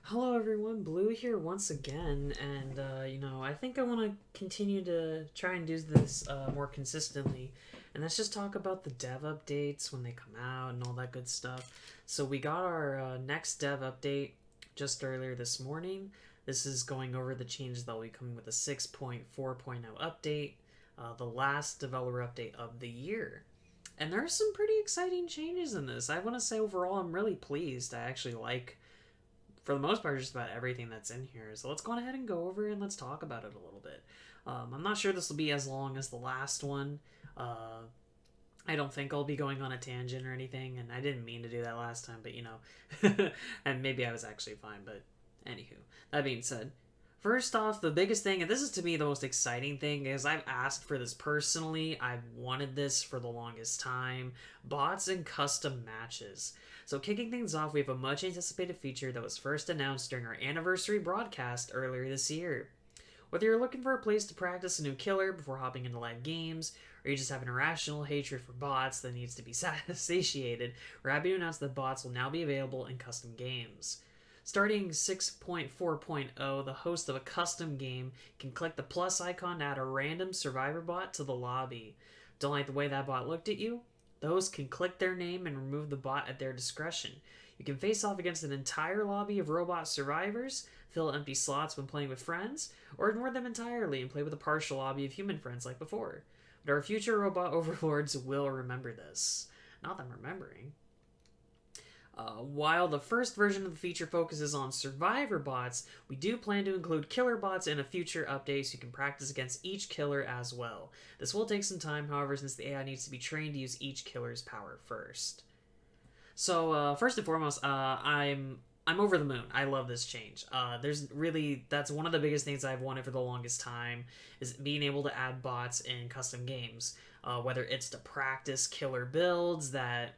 Hello everyone, Blue here once again, and I think I want to continue to try and do this more consistently, and let's just talk about the dev updates when they come out and all that good stuff. So we got our next dev update just earlier this morning. This is going over the changes that will be coming with a 6.4.0 update, the last developer update of the year. And there are some pretty exciting changes in this. I want to say overall I'm really pleased. I actually like for the most part, just about everything that's in here. So let's go ahead and go over and let's talk about it a little bit. I'm not sure this will be as long as the last one. I don't think I'll be going on a tangent or anything, and I didn't mean to do that last time, but and maybe I was actually fine, but anywho. That being said, first off, the biggest thing, and this is to me the most exciting thing, is I've asked for this personally. I've wanted this for the longest time. Bots and custom matches. So kicking things off, we have a much anticipated feature that was first announced during our anniversary broadcast earlier this year. Whether you're looking for a place to practice a new killer before hopping into live games, or you just have an irrational hatred for bots that needs to be satiated, we're happy to announce that bots will now be available in custom games. Starting 6.4.0, the host of a custom game can click the plus icon to add a random survivor bot to the lobby. Don't like the way that bot looked at you? The host can click their name and remove the bot at their discretion. You can face off against an entire lobby of robot survivors, fill empty slots when playing with friends, or ignore them entirely and play with a partial lobby of human friends like before. But our future robot overlords will remember this. Not them remembering. While the first version of the feature focuses on survivor bots, we do plan to include killer bots in a future update so you can practice against each killer as well. This will take some time, however, since the AI needs to be trained to use each killer's power first. So first and foremost, I'm over the moon. I love this change. That's one of the biggest things I've wanted for the longest time is being able to add bots in custom games. Whether it's to practice killer builds that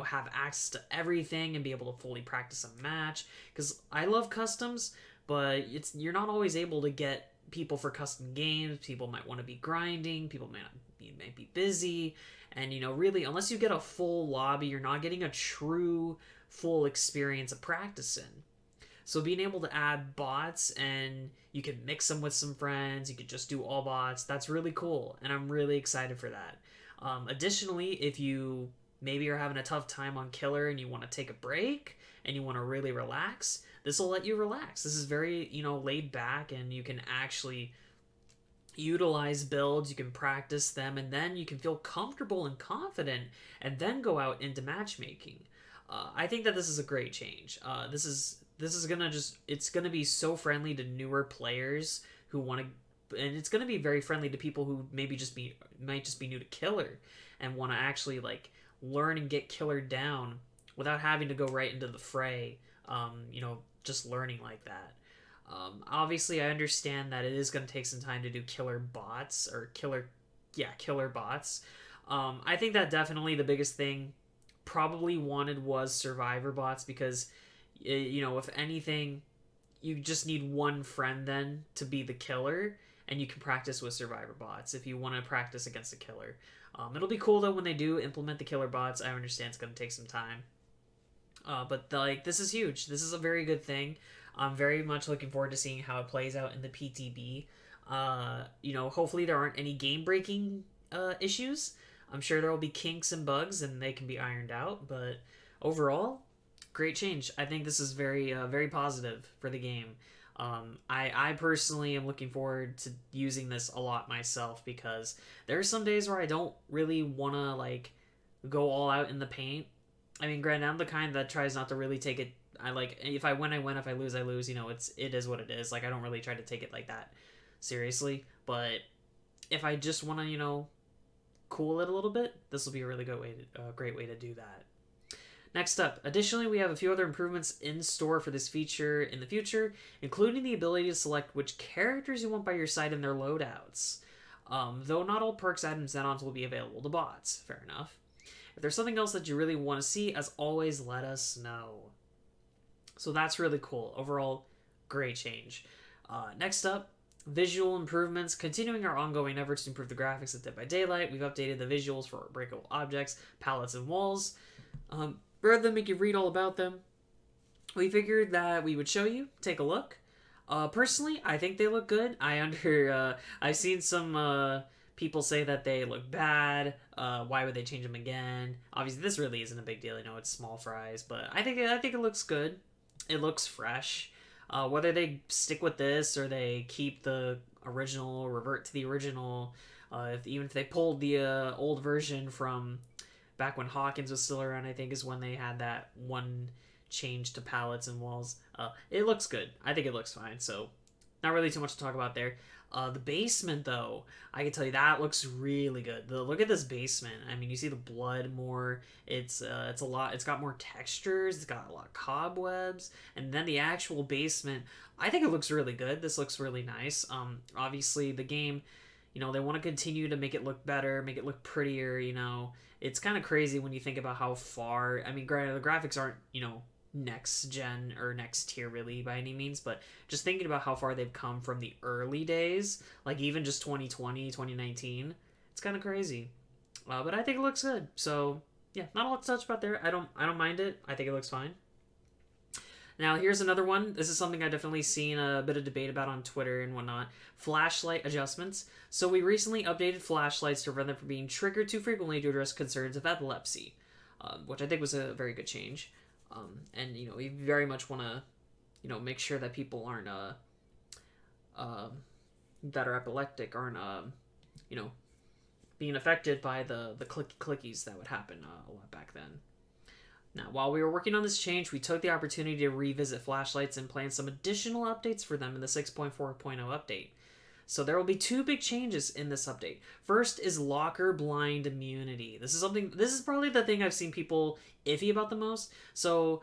have access to everything and be able to fully practice a match, because I love customs, but you're not always able to get people for custom games. People might want to be grinding, people might be busy, and really, unless you get a full lobby, you're not getting a true full experience of practicing. So being able to add bots, and you can mix them with some friends, you could just do all bots, that's really cool, and I'm really excited for that. Additionally, if you maybe you're having a tough time on killer and you want to take a break and you want to really relax, this will let you relax. This is very, laid back, and you can actually utilize builds, you can practice them, and then you can feel comfortable and confident and then go out into matchmaking. I think that this is a great change. This is it's gonna be so friendly to newer players who want to, and it's gonna be very friendly to people who might just be new to killer and want to actually learn and get killer down without having to go right into the fray, just learning like that. Obviously, I understand that it is going to take some time to do killer bots, killer bots. I think that definitely the biggest thing probably wanted was survivor bots, because, if anything, you just need one friend then to be the killer, and you can practice with survivor bots if you want to practice against a killer. It'll be cool though when they do implement the killer bots. I understand it's going to take some time, but this is huge. This is a very good thing. I'm very much looking forward to seeing how it plays out in the PTB. Hopefully there aren't any game breaking issues. I'm sure there will be kinks and bugs, and they can be ironed out. But overall, great change. I think this is very positive for the game. I personally am looking forward to using this a lot myself, because there are some days where I don't really want to go all out in the paint. I mean, granted, I'm the kind that tries not to really take it. If I win, I win. If I lose, I lose. It is what it is. I don't really try to take it like that seriously. But if I just want to cool it a little bit, this will be a really great way to do that. Next up, additionally, we have a few other improvements in store for this feature in the future, including the ability to select which characters you want by your side in their loadouts. Though not all perks, items, and add-ons will be available to bots. Fair enough. If there's something else that you really want to see, as always, let us know. So that's really cool. Overall, great change. Next up, visual improvements. Continuing our ongoing efforts to improve the graphics of Dead by Daylight, we've updated the visuals for breakable objects, pallets, and walls. Rather than make you read all about them, we figured that we would show you, take a look. Personally, I think they look good. I've seen some people say that they look bad. Why would they change them again? Obviously, this really isn't a big deal. You know, it's small fries, but I think it looks good. It looks fresh. Whether they stick with this or they keep the original, revert to the original, even if they pulled the old version from back when Hawkins was still around, I think is when they had that one change to palettes and walls. It looks good. I think it looks fine. So, not really too much to talk about there. The basement, though, I can tell you that looks really good. Look at this basement. I mean, you see the blood more. It's a lot. It's got more textures. It's got a lot of cobwebs, and then the actual basement. I think it looks really good. This looks really nice. Obviously the game, you know, they want to continue to make it look better, make it look prettier. You know, it's kind of crazy when you think about how far. I mean, granted, the graphics aren't, you know, next gen or next tier really by any means, but just thinking about how far they've come from the early days, like even just 2020, 2019, it's kind of crazy. But I think it looks good. So yeah, not a lot to touch about there. I don't mind it. I think it looks fine. Now here's another one. This is something I've definitely seen a bit of debate about on Twitter and whatnot. Flashlight adjustments. So we recently updated flashlights to prevent them from being triggered too frequently to address concerns of epilepsy, which I think was a very good change. And you know, we very much want to, you know, make sure that people aren't that are epileptic aren't you know, being affected by the clicky clickies that would happen a lot back then. Now, while we were working on this change, we took the opportunity to revisit flashlights and plan some additional updates for them in the 6.4.0 update. So there will be two big changes in this update. First is locker blind immunity. This is probably the thing I've seen people iffy about the most. So,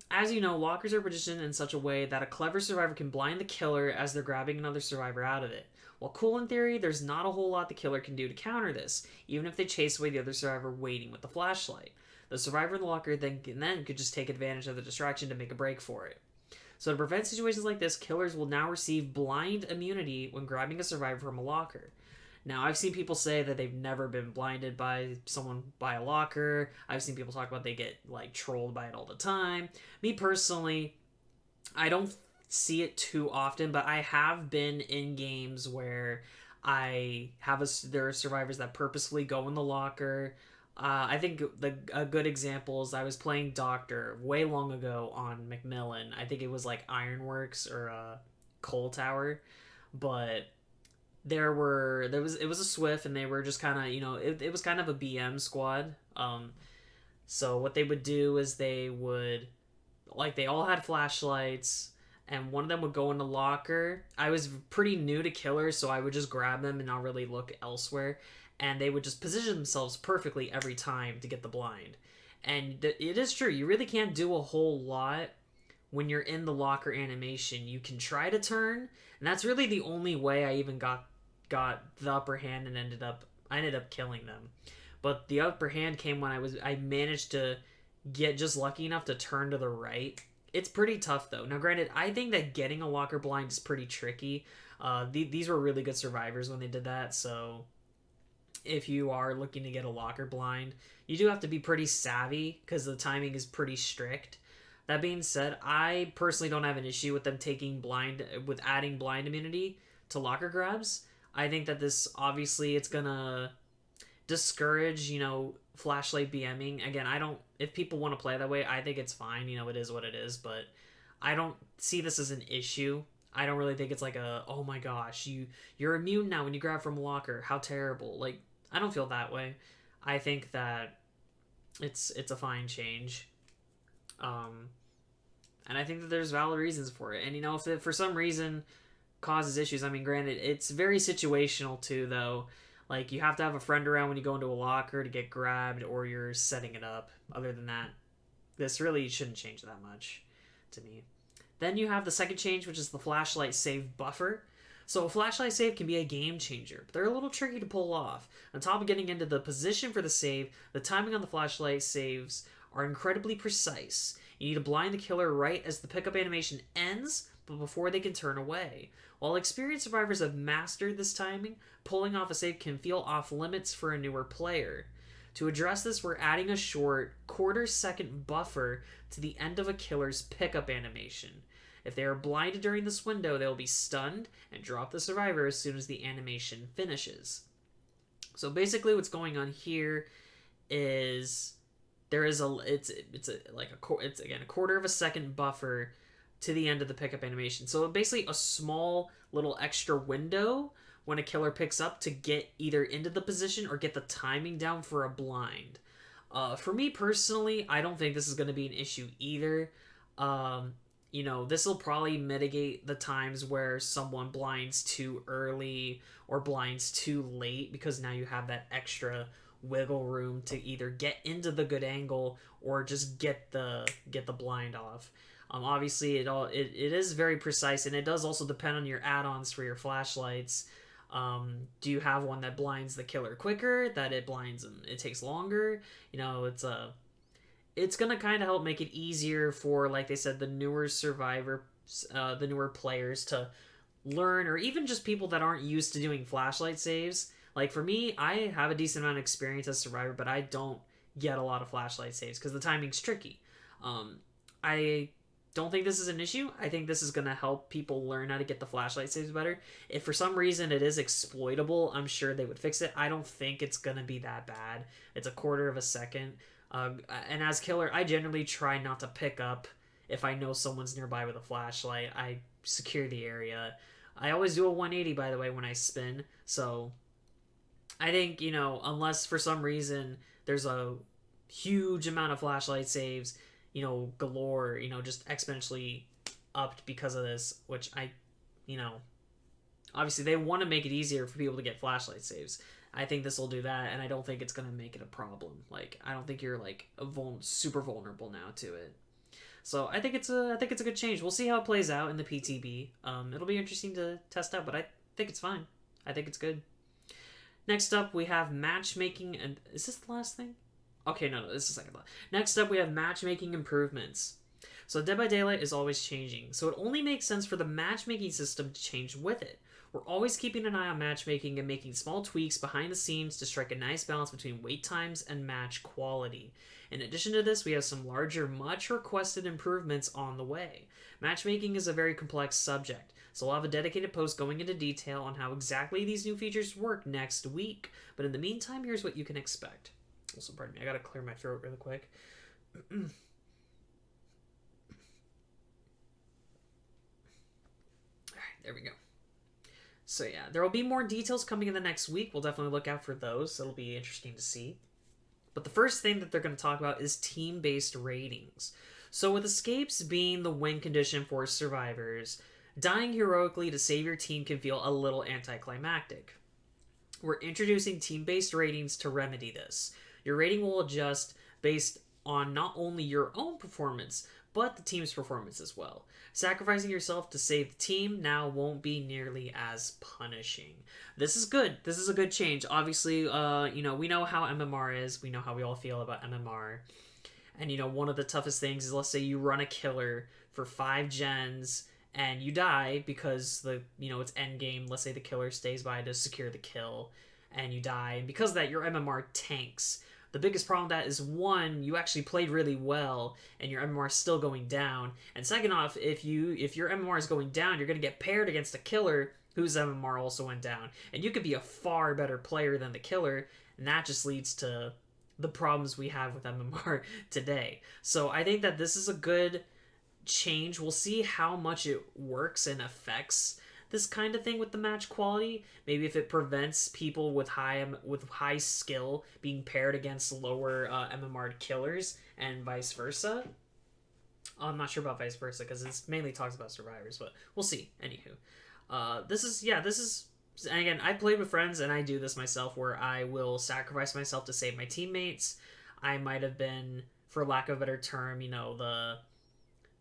as you know, lockers are positioned in such a way that a clever survivor can blind the killer as they're grabbing another survivor out of it. While cool in theory, there's not a whole lot the killer can do to counter this, even if they chase away the other survivor waiting with the flashlight. The survivor in the locker then could just take advantage of the distraction to make a break for it. So to prevent situations like this, killers will now receive blind immunity when grabbing a survivor from a locker. Now, I've seen people say that they've never been blinded by someone by a locker. I've seen people talk about they get, like, trolled by it all the time. Me personally, I don't see it too often, but I have been in games where there are survivors that purposefully go in the locker. I think a good example is I was playing Doctor way long ago on Macmillan. I think it was like Ironworks or Coal Tower, but it was a Swift, and they were just kind of, you know, it was kind of a BM squad. So what they would do is they all had flashlights, and one of them would go in the locker. I was pretty new to killers, so I would just grab them and not really look elsewhere. And they would just position themselves perfectly every time to get the blind. And it is true, you really can't do a whole lot when you're in the locker animation. You can try to turn, and that's really the only way I even got the upper hand and I ended up killing them. But the upper hand came when I managed to get just lucky enough to turn to the right. It's pretty tough though. Now granted, I think that getting a locker blind is pretty tricky. These were really good survivors when they did that, so if you are looking to get a locker blind, you do have to be pretty savvy because the timing is pretty strict. That being said, I personally don't have an issue with them adding blind immunity to locker grabs. I think that this, obviously, it's gonna discourage, you know, flashlight BMing. Again, if people want to play that way, I think it's fine. You know, it is what it is, but I don't see this as an issue. I don't really think it's like oh my gosh, you're immune now when you grab from a locker. How terrible. Like, I don't feel that way. I think that it's a fine change. And I think that there's valid reasons for it. And, you know, if it for some reason causes issues, I mean, granted, it's very situational too, though. Like, you have to have a friend around when you go into a locker to get grabbed, or you're setting it up. Other than that, this really shouldn't change that much to me. Then you have the second change, which is the flashlight save buffer. So a flashlight save can be a game changer, but they're a little tricky to pull off. On top of getting into the position for the save, the timing on the flashlight saves are incredibly precise. You need to blind the killer right as the pickup animation ends, but before they can turn away. While experienced survivors have mastered this timing, pulling off a save can feel off limits for a newer player. To address this, we're adding a short quarter-second buffer to the end of a killer's pickup animation. If they are blinded during this window, they will be stunned and drop the survivor as soon as the animation finishes. So basically what's going on here is there is it's again a quarter of a second buffer to the end of the pickup animation. So basically a small little extra window when a killer picks up to get either into the position or get the timing down for a blind. For me personally, I don't think this is going to be an issue either. This will probably mitigate the times where someone blinds too early or blinds too late, because now you have that extra wiggle room to either get into the good angle or just get the blind off. Obviously, it is very precise, and it does also depend on your add-ons for your flashlights. Do you have one that blinds the killer quicker, that it blinds them, it takes longer? It's gonna kind of help make it easier for, like they said, the newer the newer players to learn, or even just people that aren't used to doing flashlight saves. Like for me, I have a decent amount of experience as Survivor, but I don't get a lot of flashlight saves because the timing's tricky. I don't think this is an issue. I think this is going to help people learn how to get the flashlight saves better. If for some reason it is exploitable, I'm sure they would fix it. I don't think it's going to be that bad. It's a quarter of a second. And as killer, I generally try not to pick up if I know someone's nearby with a flashlight. I secure the area. I always do a 180, by the way, when I spin. So I think, unless for some reason there's a huge amount of flashlight saves, galore, just exponentially upped because of this, which obviously they want to make it easier for people to get flashlight saves. I think this will do that, and I don't think it's going to make it a problem. Like, I don't think you're, super vulnerable now to it. So I think it's a good change. We'll see how it plays out in the PTB. It'll be interesting to test out, but I think it's fine. I think it's good. Next up, we have matchmaking, and is this the last thing? Okay, no, this is the second last. Next up, we have matchmaking improvements. So Dead by Daylight is always changing, so it only makes sense for the matchmaking system to change with it. We're always keeping an eye on matchmaking and making small tweaks behind the scenes to strike a nice balance between wait times and match quality. In addition to this, we have some larger, much requested improvements on the way. Matchmaking is a very complex subject, so I'll have a dedicated post going into detail on how exactly these new features work next week. But in the meantime, here's what you can expect. Also, pardon me, I gotta clear my throat really quick. Alright, there we go. So yeah, there will be more details coming in the next week. We'll definitely look out for those. It'll be interesting to see. But the first thing that they're going to talk about is team-based ratings. So with escapes being the win condition for survivors, dying heroically to save your team can feel a little anticlimactic. We're introducing team-based ratings to remedy this. Your rating will adjust based on not only your own performance, but the team's performance as well. Sacrificing yourself to save the team now won't be nearly as punishing. This is good. This is a good change. Obviously, we know how MMR is. We know how we all feel about MMR. And, one of the toughest things is, let's say you run a killer for 5 gens and you die because it's endgame. Let's say the killer stays by to secure the kill and you die. And because of that, your MMR tanks. The biggest problem with that is, one, you actually played really well and your MMR is still going down. And second off, if your MMR is going down, you're going to get paired against a killer whose MMR also went down. And you could be a far better player than the killer, and that just leads to the problems we have with MMR today. So I think that this is a good change. We'll see how much it works and affects this kind of thing with the match quality. Maybe if it prevents people with high skill being paired against lower MMR killers and vice versa. I'm not sure about vice versa because it mainly talks about survivors, but we'll see. Anywho, this is and again, I played with friends and I do this myself where I will sacrifice myself to save my teammates. I might have been, for lack of a better term,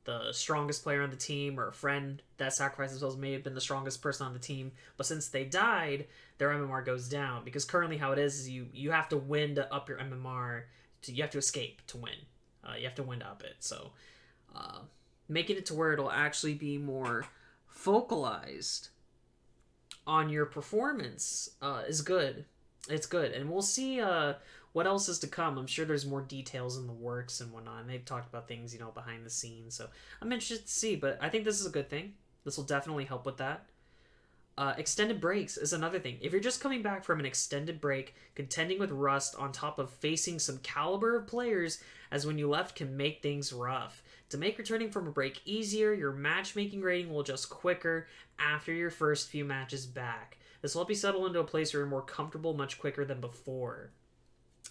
the strongest player on the team, or a friend that sacrificed themselves may have been the strongest person on the team, but since they died, their MMR goes down, because currently how it is you have to win to up your MMR. You have to escape to win. You have to win to up it. So making it to where it'll actually be more focalized on your performance is good. It's good, and we'll see what else is to come? I'm sure there's more details in the works and whatnot. And they've talked about things, behind the scenes. So I'm interested to see, but I think this is a good thing. This will definitely help with that. Extended breaks is another thing. If you're just coming back from an extended break, contending with rust on top of facing some caliber of players as when you left can make things rough. To make returning from a break easier, your matchmaking rating will adjust quicker after your first few matches back. This will help you settle into a place where you're more comfortable much quicker than before.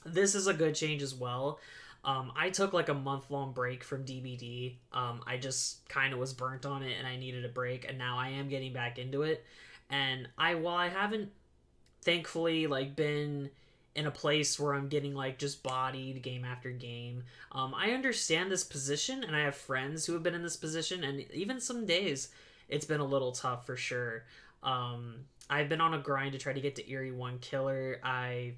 This is a good change as well. I took like a month-long break from DBD. I just kind of was burnt on it and I needed a break, and now I am getting back into it. And while I haven't thankfully like been in a place where I'm getting like just bodied game after game, I understand this position, and I have friends who have been in this position, and even some days it's been a little tough for sure. I've been on a grind to try to get to Eerie 1 Killer. I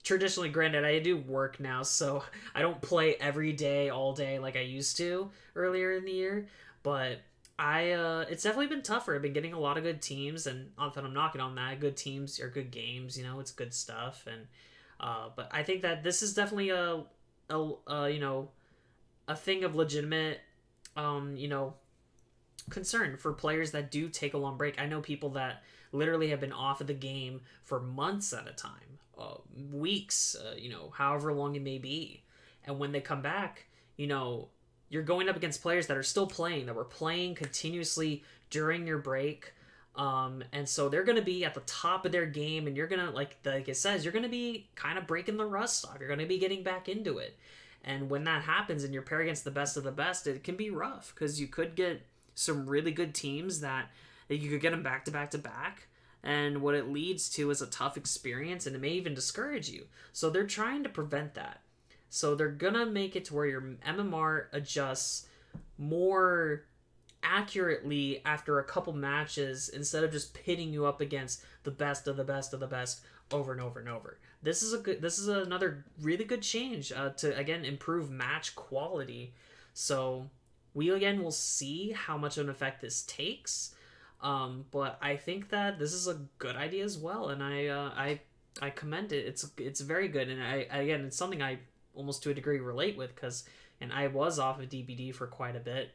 traditionally, granted, I do work now, so I don't play every day all day like I used to earlier in the year, but it's definitely been tougher. I've been getting a lot of good teams, and not that I'm knocking on that. Good teams are good games, it's good stuff. And but I think that this is definitely a thing of legitimate concern for players that do take a long break. I know people that literally have been off of the game for months at a time, weeks, however long it may be, and when they come back, you're going up against players that are still playing, that were playing continuously during your break. And so they're going to be at the top of their game, and you're going to, like it says, you're going to be kind of breaking the rust off. You're going to be getting back into it. And when that happens and you're paired against the best of the best, it can be rough because you could get some really good teams that you could get them back to back to back. And what it leads to is a tough experience, and it may even discourage you. So they're trying to prevent that. So they're gonna make it to where your MMR adjusts more accurately after a couple matches instead of just pitting you up against the best of the best of the best over and over and over. This is another really good change to again improve match quality. So we again will see how much of an effect this takes. But I think that this is a good idea as well, and I commend it. It's very good, and again it's something I almost to a degree relate with, and I was off of DBD for quite a bit,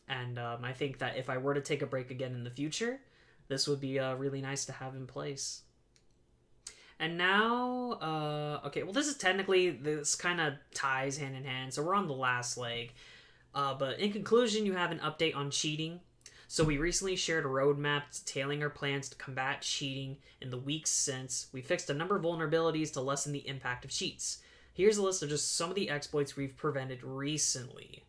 and I think that if I were to take a break again in the future, this would be really nice to have in place. And now, okay, well, this kind of ties hand in hand, so we're on the last leg. But in conclusion, you have an update on cheating. So we recently shared a roadmap detailing our plans to combat cheating in the weeks since. We fixed a number of vulnerabilities to lessen the impact of cheats. Here's a list of just some of the exploits we've prevented recently.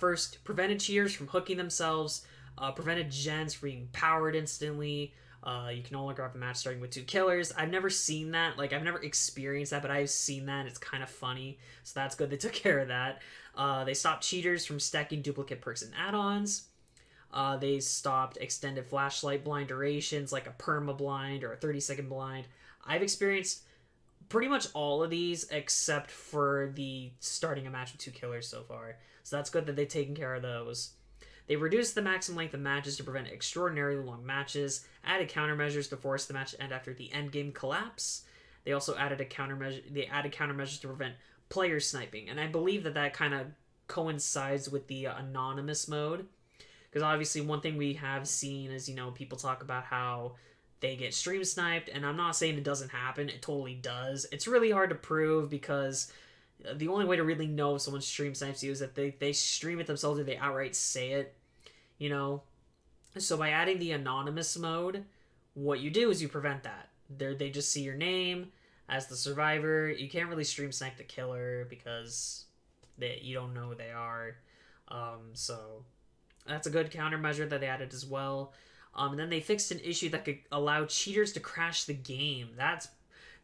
First, prevented cheaters from hooking themselves, prevented gens from being powered instantly. You can no longer have a match starting with 2 killers. I've never seen that. Like, I've never experienced that, but I've seen that. It's kind of funny. So that's good. They took care of that. They stopped cheaters from stacking duplicate perks and add-ons. They stopped extended flashlight blind durations, like a perma blind or a 30-second blind. I've experienced pretty much all of these except for the starting a match with 2 killers so far. So that's good that they've taken care of those. They reduced the maximum length of matches to prevent extraordinarily long matches, added countermeasures to force the match to end after the endgame collapse. They also added countermeasures to prevent player sniping, and I believe that kind of coincides with the anonymous mode, because obviously one thing we have seen is, people talk about how they get stream sniped, and I'm not saying it doesn't happen, it totally does. It's really hard to prove because the only way to really know if someone stream snipes you is if they stream it themselves or they outright say it, So by adding the anonymous mode, what you do is you prevent that. They just see your name as the survivor. You can't really stream snipe the killer because you don't know who they are. So that's a good countermeasure that they added as well. And then they fixed an issue that could allow cheaters to crash the game. That's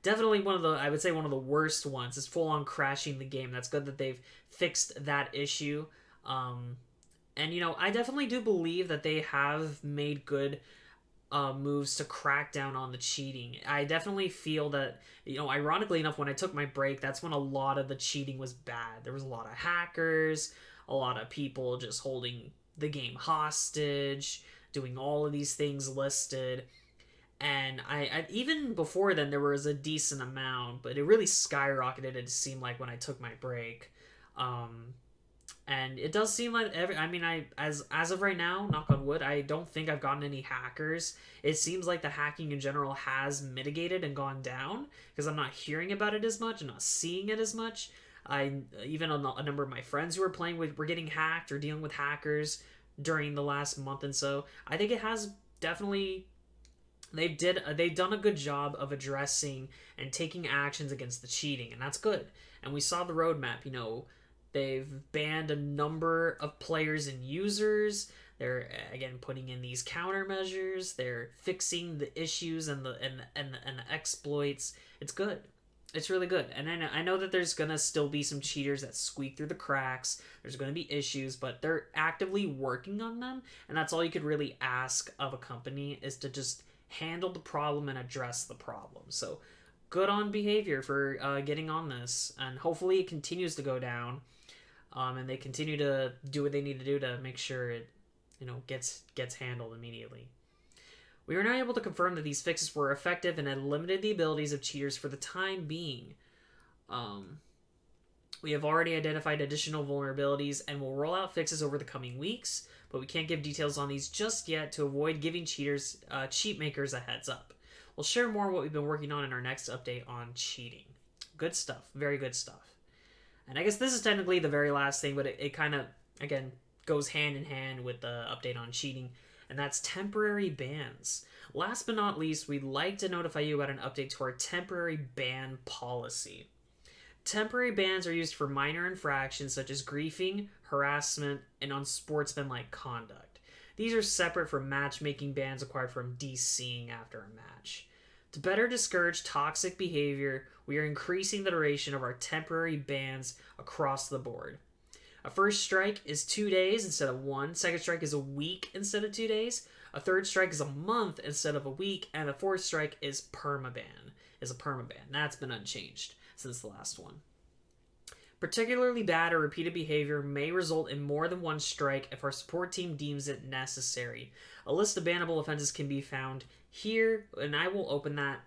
definitely one of the worst ones, is full on crashing the game. That's good that they've fixed that issue. And I definitely do believe that they have made good moves to crack down on the cheating. I definitely feel that, ironically enough, when I took my break, that's when a lot of the cheating was bad. There was a lot of hackers, a lot of people just holding the game hostage, doing all of these things listed. And I even before then there was a decent amount, but it really skyrocketed. It seemed like when I took my break, and it does seem like as of right now, knock on wood, I don't think I've gotten any hackers. It seems like the hacking in general has mitigated and gone down because I'm not hearing about it as much and not seeing it as much. I even a number of my friends who were playing with were getting hacked or dealing with hackers during the last month and so. I think it has definitely they've done a good job of addressing and taking actions against the cheating, and that's good. And we saw the roadmap. They've banned a number of players and users. They're again putting in these countermeasures. They're fixing the issues and the exploits. It's good. It's really good. And I know that there's gonna still be some cheaters that squeak through the cracks. There's gonna be issues, but they're actively working on them. And that's all you could really ask of a company, is to just handle the problem and address the problem. So good on Behavior for getting on this, and hopefully it continues to go down, and they continue to do what they need to do to make sure it gets handled immediately. We were now able to confirm that these fixes were effective and had limited the abilities of cheaters for the time being. We have already identified additional vulnerabilities and will roll out fixes over the coming weeks, but we can't give details on these just yet to avoid giving cheat makers a heads up. We'll share more what we've been working on in our next update on cheating. Good stuff. Very good stuff. And I guess this is technically the very last thing, but it kind of, again, goes hand in hand with the update on cheating, and that's temporary bans. Last but not least, we'd like to notify you about an update to our temporary ban policy. Temporary bans are used for minor infractions such as griefing, harassment, and unsportsmanlike conduct. These are separate from matchmaking bans acquired from DCing after a match. To better discourage toxic behavior, we are increasing the duration of our temporary bans across the board. A first strike is 2 days instead of 1. Second strike is a week instead of 2 days. A third strike is a month instead of a week. And the fourth strike is a permaban. That's been unchanged since the last one. Particularly bad or repeated behavior may result in more than one strike if our support team deems it necessary. A list of bannable offenses can be found here, and I will open that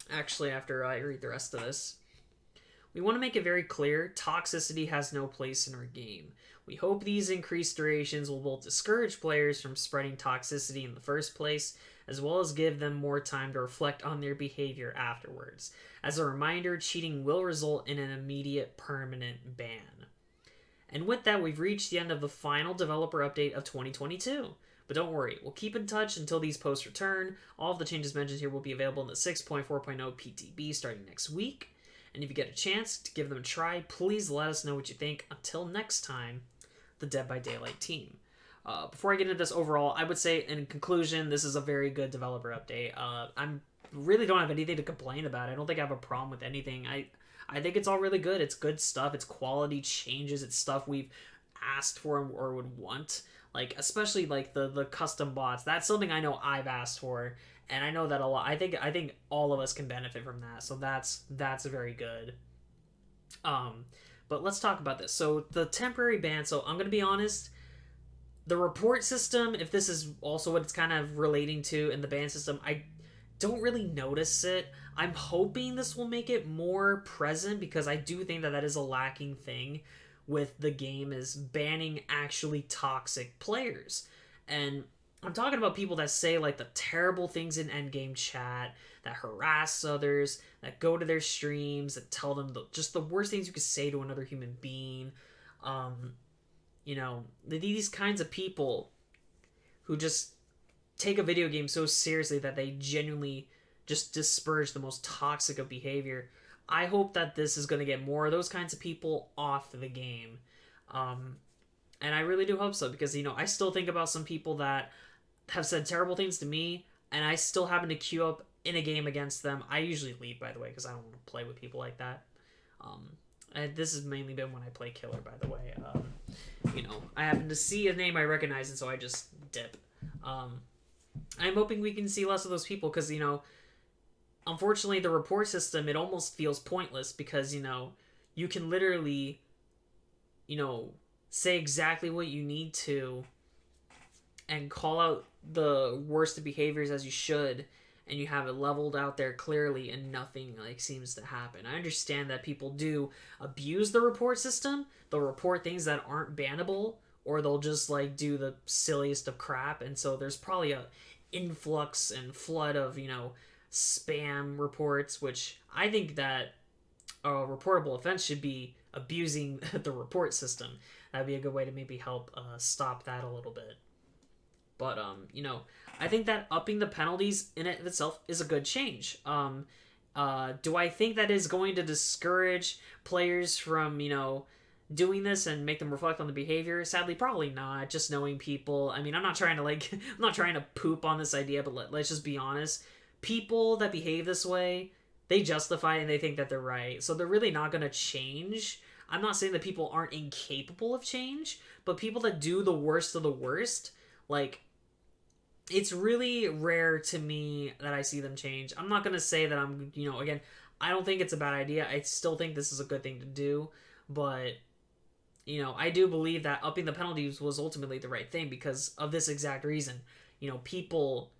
actually after I read the rest of this. We want to make it very clear, toxicity has no place in our game. We hope these increased durations will both discourage players from spreading toxicity in the first place, as well as give them more time to reflect on their behavior afterwards. As a reminder, cheating will result in an immediate permanent ban. And with that, we've reached the end of the final developer update of 2022. But don't worry, we'll keep in touch until these posts return. All of the changes mentioned here will be available in the 6.4.0 PTB starting next week. And if you get a chance to give them a try, please let us know what you think. Until next time, the Dead by Daylight team. Before I get into this overall, I would say in conclusion, this is a very good developer update. I'm really don't have anything to complain about. I don't think I have a problem with anything. I think it's all really good. It's good stuff. It's quality changes. It's stuff we've asked for or would want. Like, especially like the custom bots. That's something I know I've asked for, and I know that a lot. I think all of us can benefit from that. So that's very good. But let's talk about this. So the temporary ban. So I'm gonna be honest. The report system, if this is also what it's kind of relating to in the ban system, I don't really notice it. I'm hoping this will make it more present, because I do think that is a lacking thing with the game, is banning actually toxic players. And I'm talking about people that say like the terrible things in endgame chat, that harass others, that go to their streams, that tell them just the worst things you could say to another human being. These kinds of people who just take a video game so seriously that they genuinely just disperse the most toxic of behavior. I hope that this is going to get more of those kinds of people off the game. And I really do hope so, because, I still think about some people that have said terrible things to me, and I still happen to queue up in a game against them. I usually leave, by the way, because I don't want to play with people like that. And this has mainly been when I play Killer, by the way. I happen to see a name I recognize, and so I just dip. I'm hoping we can see less of those people, because, unfortunately, the report system, it almost feels pointless, because, you can literally, say exactly what you need to and call out the worst behaviors as you should, and you have it leveled out there clearly, and nothing like seems to happen. I understand that people do abuse the report system. They'll report things that aren't bannable, or they'll just like do the silliest of crap, and so there's probably a influx and flood of spam reports, which I think that a reportable offense should be abusing the report system. That'd be a good way to maybe help stop that a little bit. But I think that upping the penalties in it itself is a good change. Do I think that is going to discourage players from doing this and make them reflect on the behavior? Sadly, probably not. Just knowing people. I mean, I'm not trying to I'm not trying to poop on this idea, but let's just be honest. People that behave this way, they justify it and they think that they're right. So they're really not going to change. I'm not saying that people aren't incapable of change, but people that do the worst of the worst, like, it's really rare to me that I see them change. I'm not going to say that again, I don't think it's a bad idea. I still think this is a good thing to do, but I do believe that upping the penalties was ultimately the right thing because of this exact reason. People,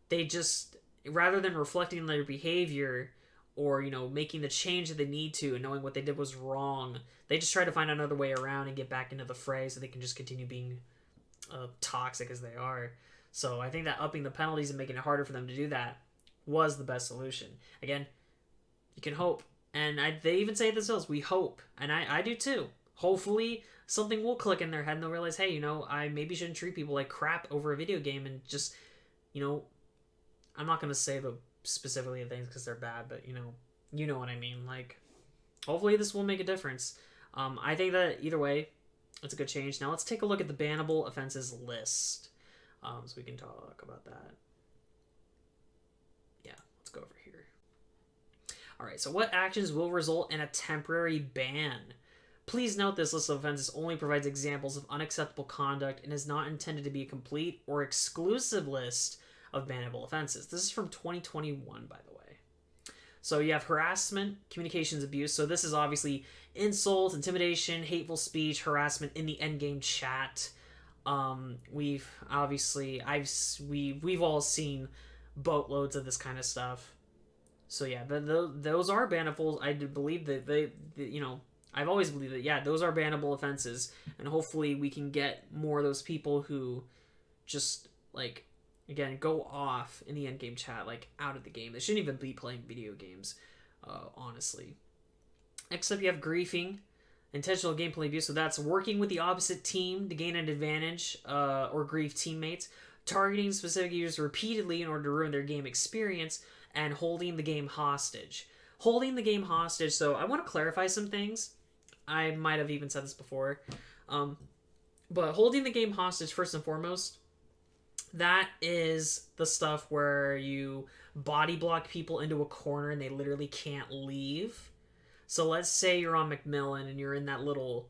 they just, rather than reflecting on their behavior or making the change that they need to and knowing what they did was wrong, they just try to find another way around and get back into the fray so they can just continue being toxic as they are. So I think that upping the penalties and making it harder for them to do that was the best solution. Again, you can hope, and they even say it themselves, we hope, and I do too. Hopefully something will click in their head and they'll realize, hey, I maybe shouldn't treat people like crap over a video game, and just I'm not going to say the specifically the things because they're bad, but you know what I mean. Like, hopefully this will make a difference. I think that either way, it's a good change. Now let's take a look at the bannable offenses list. So we can talk about that. Yeah, let's go over here. All right, so what actions will result in a temporary ban? Please note this list of offenses only provides examples of unacceptable conduct and is not intended to be a complete or exclusive list of bannable offenses. This is from 2021, by the way. So you have harassment, communications abuse. So this is obviously insult, intimidation, hateful speech, harassment in the endgame chat. We've all seen boatloads of this kind of stuff. So yeah, those are bannable. I do believe that I've always believed that, yeah, those are bannable offenses, and hopefully we can get more of those people who just again, go off in the endgame chat, out of the game. They shouldn't even be playing video games, honestly. Next up, you have griefing. Intentional gameplay abuse, so that's working with the opposite team to gain an advantage or grieve teammates, targeting specific users repeatedly in order to ruin their game experience, and holding the game hostage. Holding the game hostage, so I want to clarify some things. I might have even said this before. But holding the game hostage, first and foremost, that is the stuff where you body block people into a corner and they literally can't leave. So let's say you're on McMillan and you're in that little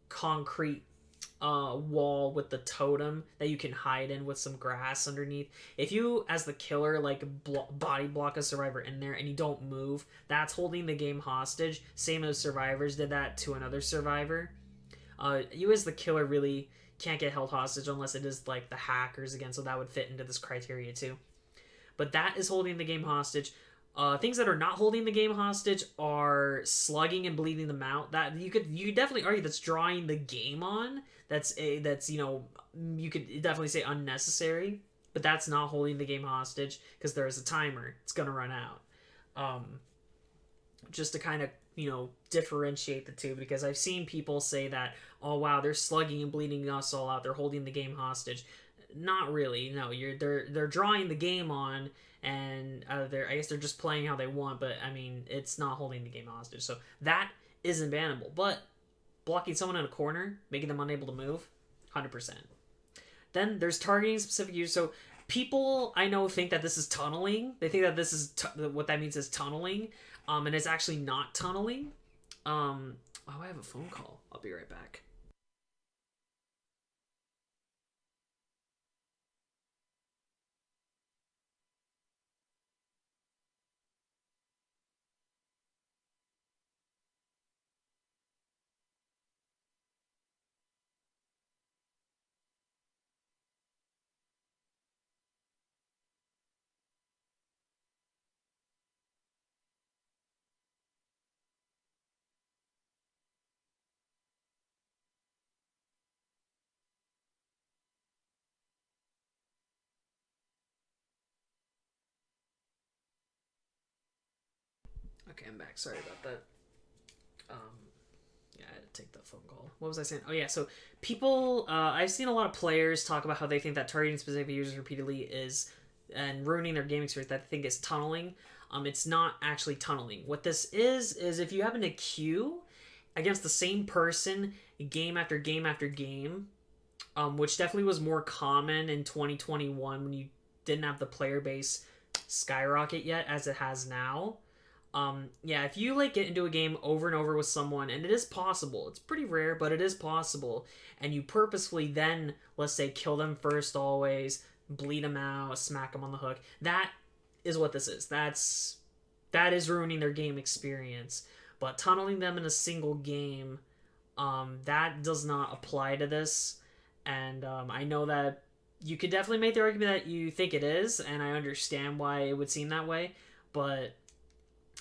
concrete wall with the totem that you can hide in with some grass underneath. If you, as the killer, body block a survivor in there and you don't move, that's holding the game hostage. Same as survivors did that to another survivor. You as the killer really can't get held hostage unless it is the hackers again, so that would fit into this criteria too. But that is holding the game hostage. Things that are not holding the game hostage are slugging and bleeding them out. That you could definitely argue that's drawing the game on. You could definitely say unnecessary, but that's not holding the game hostage because there is a timer. It's gonna run out. Just to kind of differentiate the two, because I've seen people say that, oh wow, they're slugging and bleeding us all out, they're holding the game hostage. Not really. No, they're drawing the game on, and I guess they're just playing how they want, but I mean, it's not holding the game hostage. So that isn't bannable. But blocking someone in a corner, making them unable to move, 100%. Then there's targeting specific users. So people I know think that this is tunneling. They think that this is what that means is tunneling, and it's actually not tunneling. I have a phone call. I'll be right back. Okay, I'm back. Sorry about that. Yeah, I had to take the phone call. What was I saying? Oh yeah, so people, I've seen a lot of players talk about how they think that targeting specific users repeatedly is and ruining their game experience. That they think is tunneling. It's not actually tunneling. What this is if you happen to queue against the same person game after game after game, which definitely was more common in 2021 when you didn't have the player base skyrocket yet as it has now. Yeah, if you like get into a game over and over with someone, and it is possible, it's pretty rare, but it is possible, and you purposefully then, let's say, kill them first always, bleed them out, smack them on the hook, that is what this is. That is ruining their game experience. But tunneling them in a single game, that does not apply to this. And I know that you could definitely make the argument that you think it is, and I understand why it would seem that way. But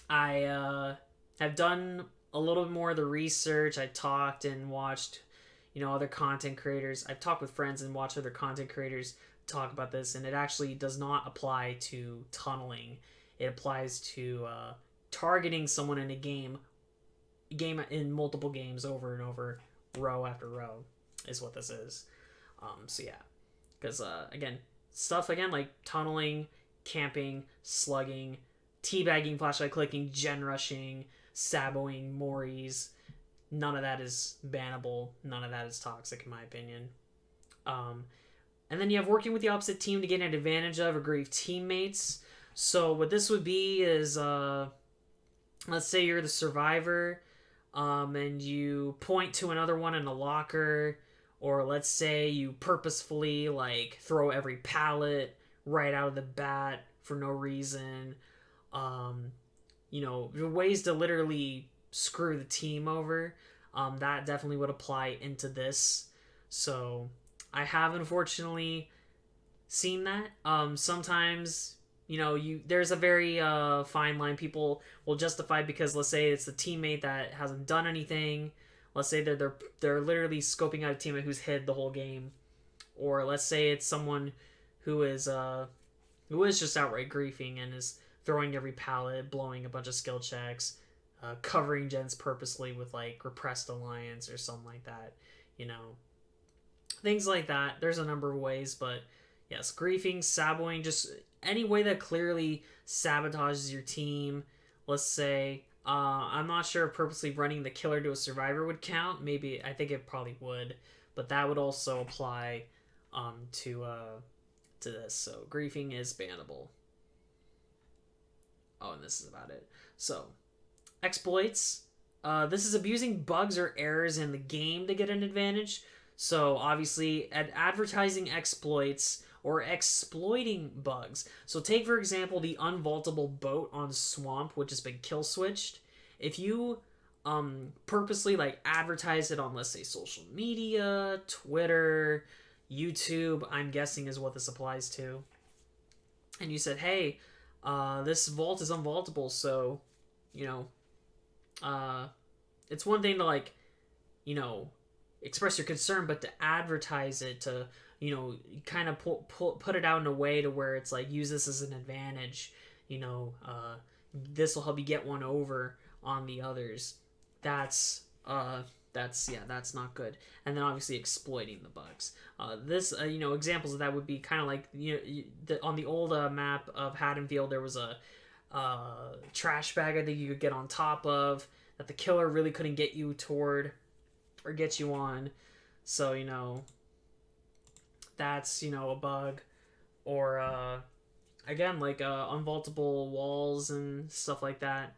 I have done a little bit more of the research. I talked and watched, other content creators. I've talked with friends and watched other content creators talk about this, and it actually does not apply to tunneling. It applies to targeting someone in a game in multiple games over and over, row after row, is what this is. So yeah, because again, stuff again like tunneling, camping, slugging, teabagging, flashlight clicking, gen rushing, saboing, moris, none of that is bannable. None of that is toxic in my opinion. And then you have working with the opposite team to get an advantage of or grieve teammates. So what this would be is, let's say you're the survivor, and you point to another one in a locker, or let's say you purposefully throw every pallet right out of the bat for no reason. Ways to literally screw the team over. That definitely would apply into this. So I have unfortunately seen that. Sometimes, there's a very fine line. People will justify because let's say it's the teammate that hasn't done anything. Let's say they're literally scoping out a teammate who's hid the whole game, or let's say it's someone who is just outright griefing and is throwing every pallet, blowing a bunch of skill checks, covering gens purposely with repressed alliance or something like that. Things like that. There's a number of ways, but yes, griefing, saboing, just any way that clearly sabotages your team. Let's say, I'm not sure if purposely running the killer to a survivor would count. Maybe, I think it probably would, but that would also apply to this. So griefing is bannable. Oh, and this is about it. So, exploits. This is abusing bugs or errors in the game to get an advantage. So obviously, advertising exploits or exploiting bugs. So take, for example, the unvaultable boat on Swamp, which has been kill switched. If you purposely advertise it on, let's say, social media, Twitter, YouTube, I'm guessing is what this applies to, and you said, hey, this vault is unvaultable, so, it's one thing to, express your concern, but to advertise it, to, kind of put it out in a way to where it's use this as an advantage, this will help you get one over on the others. That's not good. And then obviously exploiting the bugs. Examples of that would be kind of on the old map of Haddonfield, there was a trash bag I think you could get on top of that the killer really couldn't get you toward or get you on. So, that's, a bug. Or, again, unvaultable walls and stuff like that.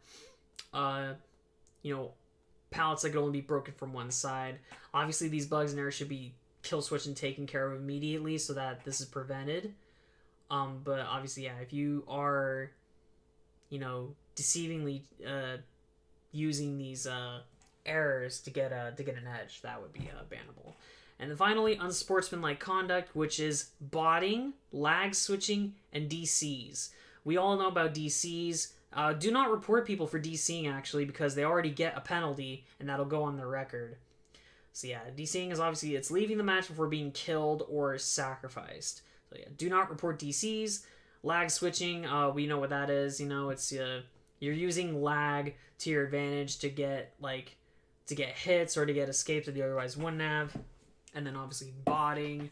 Pallets that could only be broken from one side. Obviously, these bugs and errors should be kill switched and taken care of immediately so that this is prevented. But obviously, yeah, if you are, deceivingly using these errors to get an edge, that would be bannable. And then finally, unsportsmanlike conduct, which is botting, lag switching, and DCs. We all know about DCs. Do not report people for DCing, actually, because they already get a penalty, and that'll go on their record. So yeah, DCing is obviously, it's leaving the match before being killed or sacrificed. So yeah, do not report DCs. Lag switching, we know what that is. It's you're using lag to your advantage to get hits or to get escapes that you otherwise wouldn't have, and then obviously botting.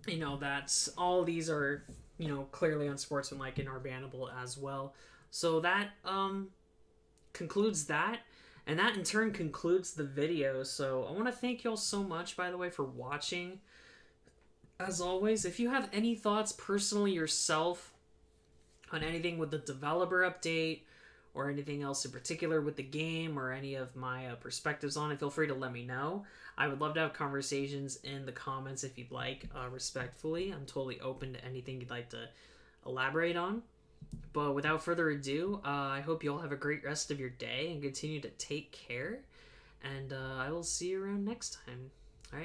That's all. These are clearly unsportsmanlike and are bannable as well. So that concludes that. And that in turn concludes the video. So I want to thank y'all so much, by the way, for watching. As always, if you have any thoughts personally yourself on anything with the developer update or anything else in particular with the game or any of my perspectives on it, feel free to let me know. I would love to have conversations in the comments if you'd like, respectfully. I'm totally open to anything you'd like to elaborate on. But without further ado, I hope you all have a great rest of your day and continue to take care. And I will see you around next time.